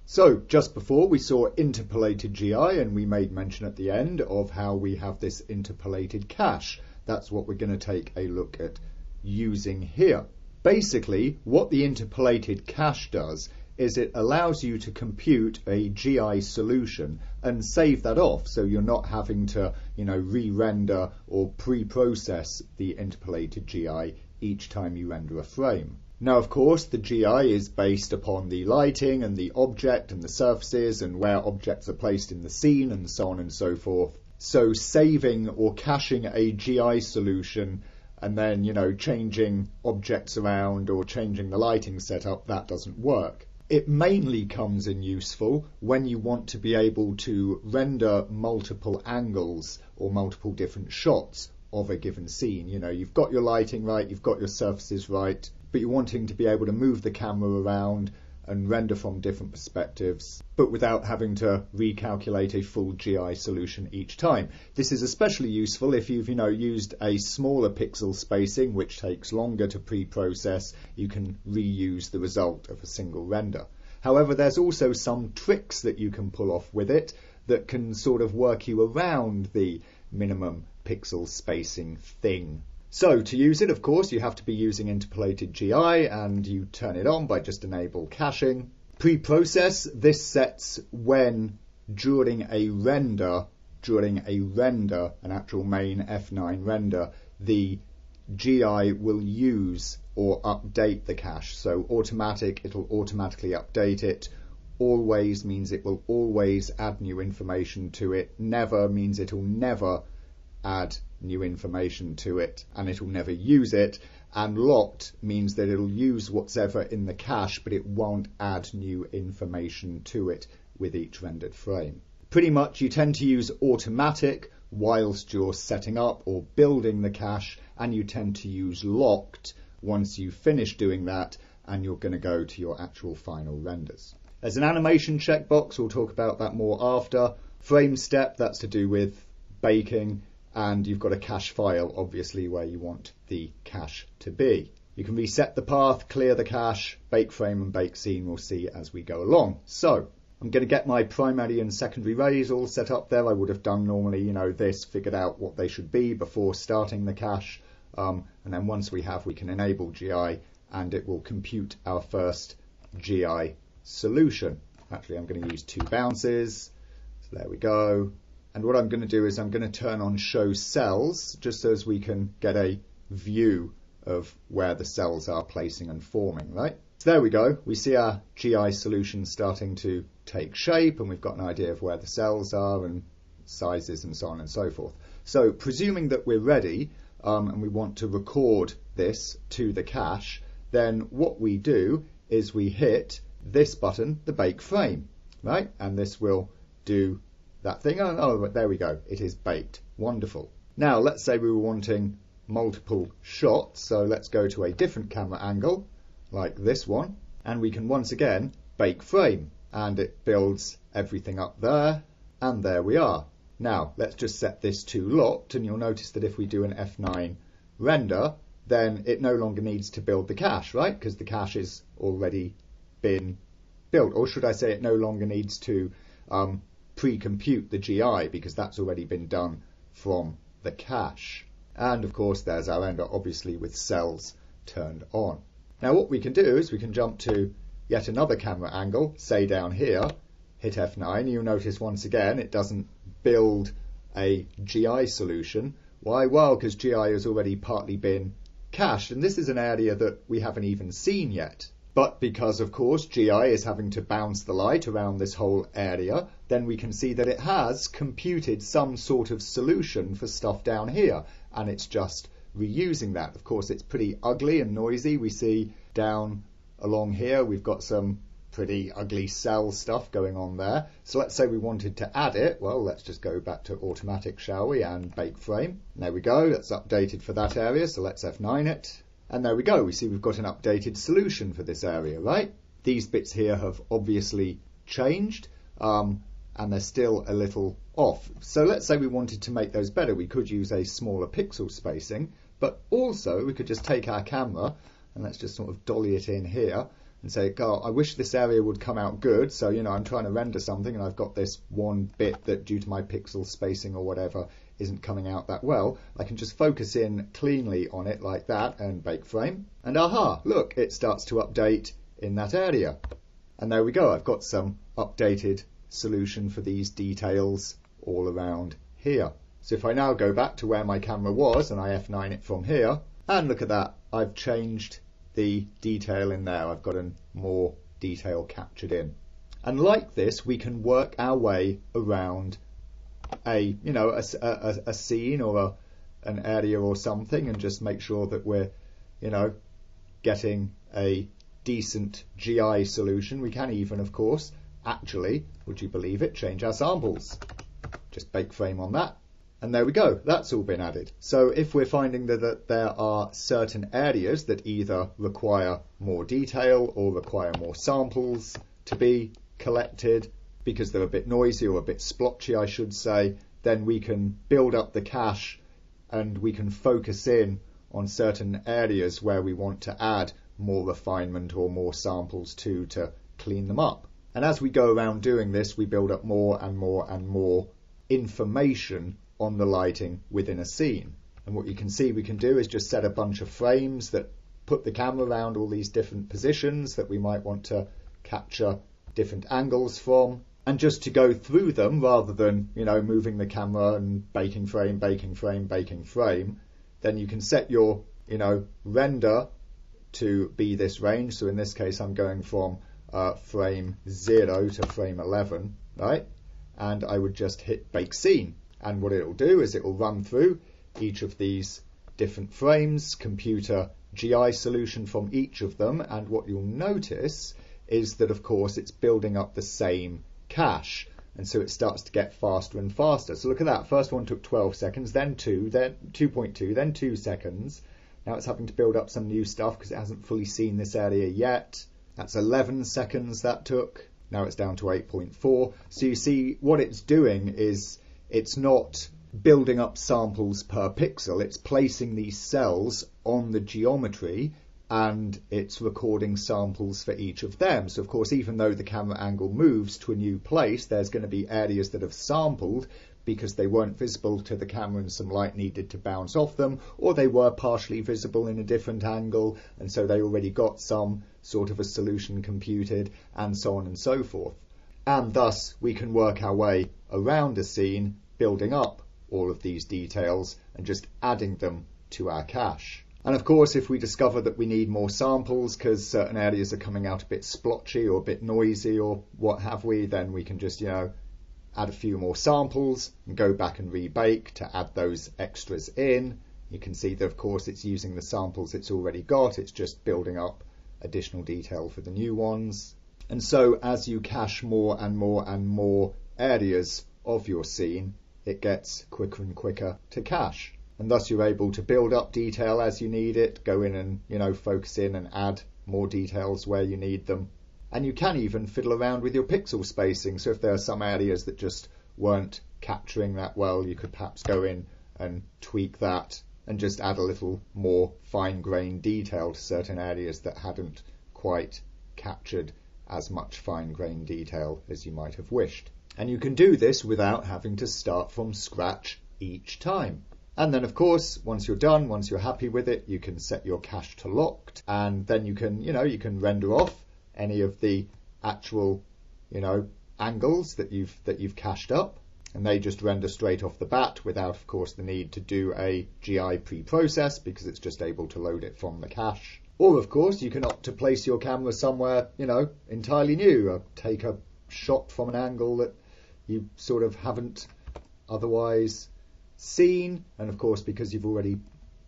So, just before we saw interpolated GI, and we made mention at the end of how we have this interpolated cache. That's what we're going to take a look at using here. Basically, what the interpolated cache does is it allows you to compute a GI solution and save that off, so you're not having to, re-render or pre-process the interpolated GI each time you render a frame. Now, of course, the GI is based upon the lighting and the object and the surfaces and where objects are placed in the scene and so on and so forth. So saving or caching a GI solution and then, changing objects around or changing the lighting setup, that doesn't work. It mainly comes in useful when you want to be able to render multiple angles or multiple different shots of a given scene. You've got your lighting right, you've got your surfaces right, but you're wanting to be able to move the camera around and render from different perspectives, but without having to recalculate a full GI solution each time. This is especially useful if you've, used a smaller pixel spacing, which takes longer to pre-process. You can reuse the result of a single render. However, there's also some tricks that you can pull off with it that can sort of work you around the minimum pixel spacing thing. So to use it, of course, you have to be using interpolated GI, and you turn it on by just enable caching. Pre-process, this sets when during a render, an actual main F9 render, the GI will use or update the cache. So automatic, it'll automatically update it. Always means it will always add new information to it. Never means it'll never add new information to it, and it'll never use it. And locked means that it'll use what's ever in the cache, but it won't add new information to it with each rendered frame. Pretty much you tend to use automatic whilst you're setting up or building the cache, and you tend to use locked once you finish doing that and you're going to go to your actual final renders. There's an animation checkbox, we'll talk about that more after. Frame step, that's to do with baking. And you've got a cache file, obviously, where you want the cache to be. You can reset the path, clear the cache, bake frame and bake scene, we'll see as we go along. So I'm going to get my primary and secondary rays all set up there. I would have done normally, this, figured out what they should be before starting the cache. And then once we can enable GI, and it will compute our first GI solution. Actually, I'm going to use 2 bounces. So there we go. And what I'm going to do is I'm going to turn on show cells, just so as we can get a view of where the cells are placing and forming, right? So there we go. We see our GI solution starting to take shape, and we've got an idea of where the cells are and sizes and so on and so forth. So presuming that we're ready and we want to record this to the cache, then what we do is we hit this button, the bake frame, right? And this will do that thing. Oh, there we go. It is baked. Wonderful. Now, let's say we were wanting multiple shots. So let's go to a different camera angle, like this one. And we can once again bake frame. And it builds everything up there. And there we are. Now, let's just set this to locked. And you'll notice that if we do an F9 render, then it no longer needs to build the cache, right? Because the cache has already been built. Or should I say it no longer needs to pre-compute the GI, because that's already been done from the cache. And of course there's our render, obviously with cells turned on. Now what we can do is we can jump to yet another camera angle, say down here, hit F9. You'll notice once again it doesn't build a GI solution. Why? Well, because GI has already partly been cached, and this is an area that we haven't even seen yet. But because, of course, GI is having to bounce the light around this whole area, then we can see that it has computed some sort of solution for stuff down here, and it's just reusing that. Of course, it's pretty ugly and noisy. We see down along here, we've got some pretty ugly cell stuff going on there. So let's say we wanted to add it. Well, let's just go back to automatic, shall we, and bake frame. There we go. That's updated for that area. So let's F9 it. And there we go. We see we've got an updated solution for this area, right? These bits here have obviously changed, and they're still a little off. So let's say we wanted to make those better. We could use a smaller pixel spacing, but also we could just take our camera and let's just sort of dolly it in here and say, God, I wish this area would come out good. So, you know, I'm trying to render something and I've got this one bit that due to my pixel spacing or whatever isn't coming out that well. I can just focus in cleanly on it like that and bake frame. And aha, look, it starts to update in that area. And there we go. I've got some updated solution for these details all around here. So if I now go back to where my camera was and I F9 it from here, and look at that, I've changed the detail in there. I've got more detail captured in. And like this, we can work our way around a scene or an area or something and just make sure that we're, getting a decent GI solution. We can even, of course, actually, would you believe it, change our samples. Just bake frame on that. And there we go, that's all been added. So if we're finding that there are certain areas that either require more detail or require more samples to be collected because they're a bit noisy or a bit splotchy, I should say, then we can build up the cache and we can focus in on certain areas where we want to add more refinement or more samples to clean them up. And as we go around doing this, we build up more and more and more information on the lighting within a scene. And what you can see we can do is just set a bunch of frames that put the camera around all these different positions that we might want to capture different angles from, and just to go through them rather than moving the camera and baking frame, then you can set your render to be this range. So in this case I'm going from frame 0 to frame 11, right? And I would just hit bake scene. And what it'll do is it will run through each of these different frames, compute a GI solution from each of them, and what you'll notice is that, of course, it's building up the same cache, and so it starts to get faster and faster. So look at that, first one took 12 seconds, then 2, then 2.2, then 2 seconds. Now it's having to build up some new stuff because it hasn't fully seen this area yet. That's 11 seconds that took. Now it's down to 8.4. So you see what it's doing is it's not building up samples per pixel, it's placing these cells on the geometry and it's recording samples for each of them. So of course, even though the camera angle moves to a new place, there's going to be areas that have sampled because they weren't visible to the camera and some light needed to bounce off them, or they were partially visible in a different angle and so they already got some sort of a solution computed, and so on and so forth. And thus we can work our way around a scene, building up all of these details and just adding them to our cache. And of course, if we discover that we need more samples because certain areas are coming out a bit splotchy or a bit noisy or what have we, then we can just, add a few more samples and go back and rebake to add those extras in. You can see that, of course, it's using the samples it's already got. It's just building up additional detail for the new ones. And so as you cache more and more and more areas of your scene, it gets quicker and quicker to cache. And thus you're able to build up detail as you need it, go in and, focus in and add more details where you need them. And you can even fiddle around with your pixel spacing. So if there are some areas that just weren't capturing that well, you could perhaps go in and tweak that and just add a little more fine-grained detail to certain areas that hadn't quite captured as much fine-grained detail as you might have wished. And you can do this without having to start from scratch each time. And then, of course, once you're done, once you're happy with it, you can set your cache to locked, and then you can render off any of the actual, angles that you've cached up, and they just render straight off the bat without, of course, the need to do a GI pre-process because it's just able to load it from the cache. Or, of course, you can opt to place your camera somewhere, entirely new, or take a shot from an angle that you sort of haven't otherwise seen. And of course, because you've already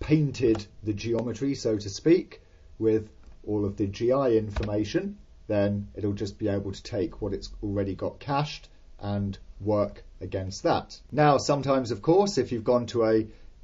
painted the geometry, so to speak, with all of the GI information, then it'll just be able to take what it's already got cached and work against that. Now, sometimes, of course, if you've gone to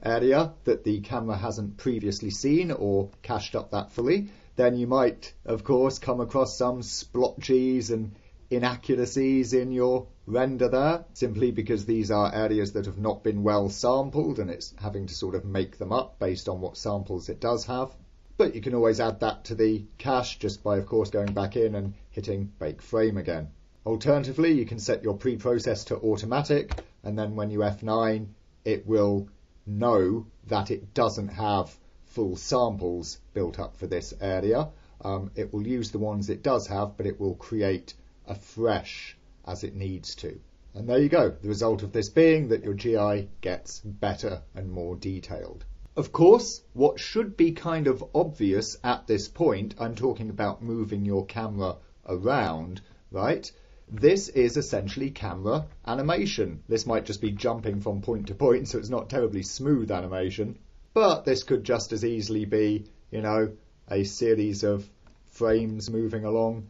area that the camera hasn't previously seen or cached up that fully, then you might, of course, come across some splotches and inaccuracies in your render there, simply because these are areas that have not been well sampled and it's having to sort of make them up based on what samples it does have. But you can always add that to the cache just by, of course, going back in and hitting bake frame again. Alternatively, you can set your pre-process to automatic, and then when you F9, it will know that it doesn't have full samples built up for this area. It will use the ones it does have, but it will create afresh as it needs to. And there you go, the result of this being that your GI gets better and more detailed. Of course, what should be kind of obvious at this point, I'm talking about moving your camera around, right? This is essentially camera animation. This might just be jumping from point to point, so it's not terribly smooth animation. But this could just as easily be, you know, a series of frames moving along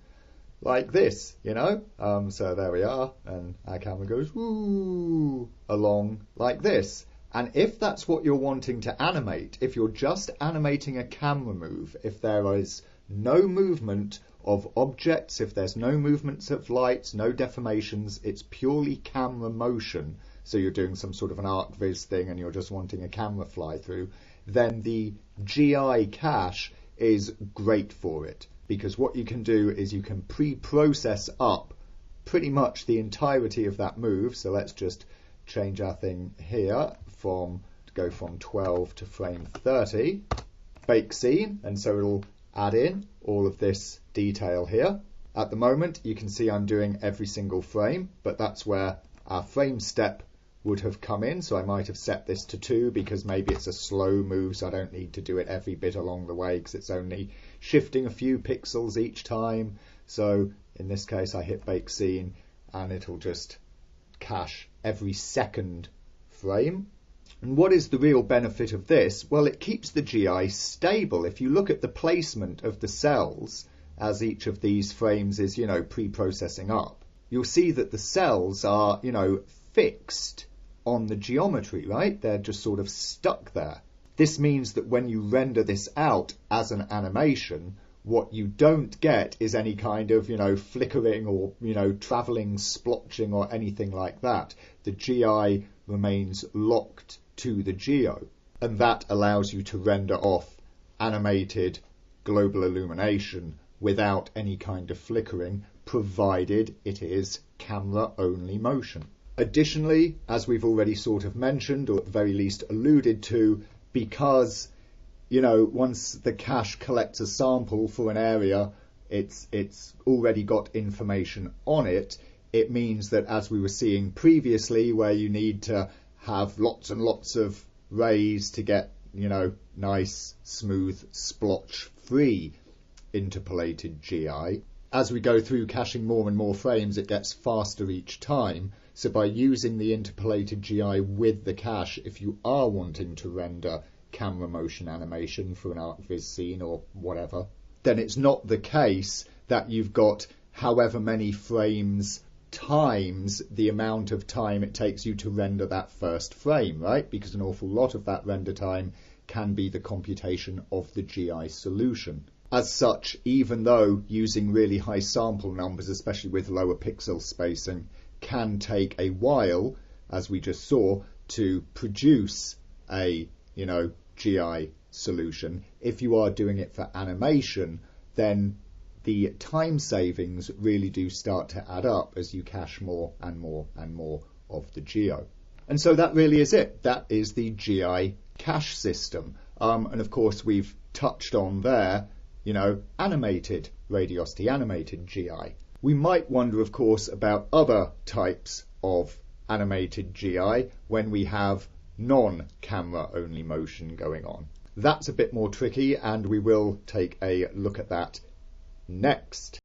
like this, you know. So there we are, and our camera goes woo along like this. And if that's what you're wanting to animate, if you're just animating a camera move, if there is no movement of objects, if there's no movements of lights, no deformations, it's purely camera motion, so you're doing some sort of an ArcViz thing and you're just wanting a camera fly through, then the GI cache is great for it. Because what you can do is you can pre-process up pretty much the entirety of that move. So let's just change our thing here to go from 12 to frame 30. Bake scene, and so it'll add in all of this detail here. At the moment, you can see I'm doing every single frame, but that's where our frame step would have come in. So I might have set this to 2 because maybe it's a slow move, so I don't need to do it every bit along the way because it's only shifting a few pixels each time. So in this case, I hit bake scene and it'll just cache every second frame. And what is the real benefit of this? Well, it keeps the GI stable. If you look at the placement of the cells as each of these frames is, you know, pre-processing up, you'll see that the cells are, you know, fixed on the geometry, right? They're just sort of stuck there. This means that when you render this out as an animation, what you don't get is any kind of, you know, flickering or, you know, traveling splotching or anything like that. The GI remains locked to the geo, and that allows you to render off animated global illumination without any kind of flickering, provided it is camera only motion. Additionally, as we've already sort of mentioned, or at the very least alluded to, because, you know, once the cache collects a sample for an area, it's already got information on it. It means that, as we were seeing previously, where you need to have lots and lots of rays to get, you know, nice, smooth, splotch-free interpolated GI, as we go through caching more and more frames, it gets faster each time. So by using the interpolated GI with the cache, if you are wanting to render camera motion animation for an ArcViz scene or whatever, then it's not the case that you've got however many frames times the amount of time it takes you to render that first frame, right? Because an awful lot of that render time can be the computation of the GI solution. As such, even though using really high sample numbers, especially with lower pixel spacing, can take a while, as we just saw, to produce a, you know, GI solution, if you are doing it for animation, then the time savings really do start to add up as you cache more and more and more of the geo. And so that really is it. That is the GI cache system. And of course, we've touched on there, you know, animated radiosity, animated GI. We might wonder, of course, about other types of animated GI when we have non-camera only motion going on. That's a bit more tricky, and we will take a look at that next.